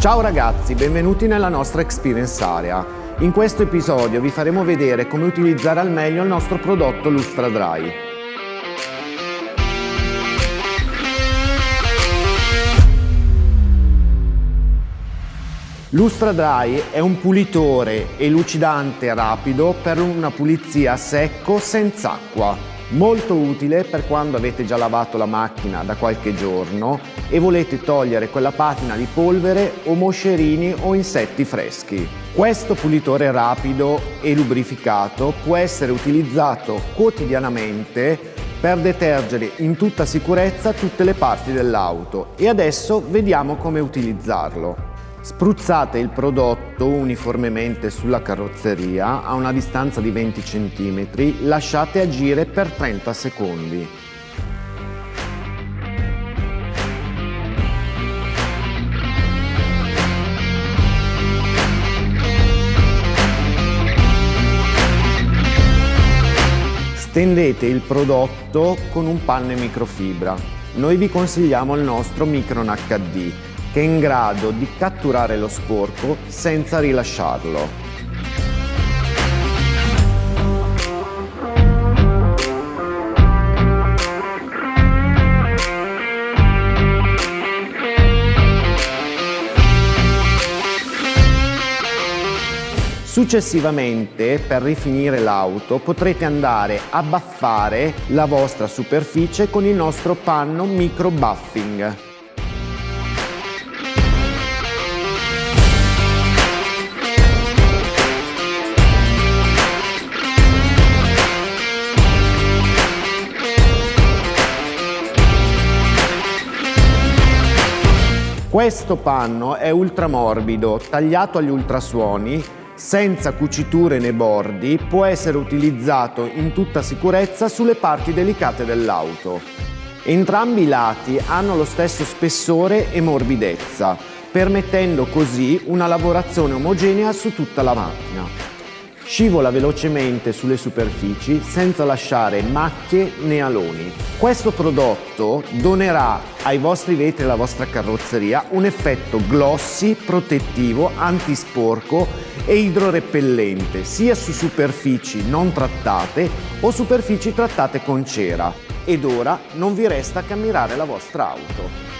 Ciao ragazzi, benvenuti nella nostra Experience Area. In questo episodio vi faremo vedere come utilizzare al meglio il nostro prodotto Lustra Dry. Lustra Dry è un pulitore e lucidante rapido per una pulizia a secco senza acqua. Molto utile per quando avete già lavato la macchina da qualche giorno e volete togliere quella patina di polvere o moscerini o insetti freschi. Questo pulitore rapido e lubrificato può essere utilizzato quotidianamente per detergere in tutta sicurezza tutte le parti dell'auto e adesso vediamo come utilizzarlo. Spruzzate il prodotto uniformemente sulla carrozzeria a una distanza di 20 cm, lasciate agire per 30 secondi. Stendete il prodotto con un panno in microfibra. Noi vi consigliamo il nostro Micron HD, che è in grado di catturare lo sporco senza rilasciarlo. Successivamente, per rifinire l'auto, potrete andare a baffare la vostra superficie con il nostro panno Micro Buffing. Questo panno è ultramorbido, tagliato agli ultrasuoni, senza cuciture né bordi, può essere utilizzato in tutta sicurezza sulle parti delicate dell'auto. Entrambi i lati hanno lo stesso spessore e morbidezza, permettendo così una lavorazione omogenea su tutta la macchina. Scivola velocemente sulle superfici senza lasciare macchie né aloni. Questo prodotto donerà ai vostri vetri e alla vostra carrozzeria un effetto glossy, protettivo, antisporco e idrorepellente sia su superfici non trattate o superfici trattate con cera. Ed ora non vi resta che ammirare la vostra auto.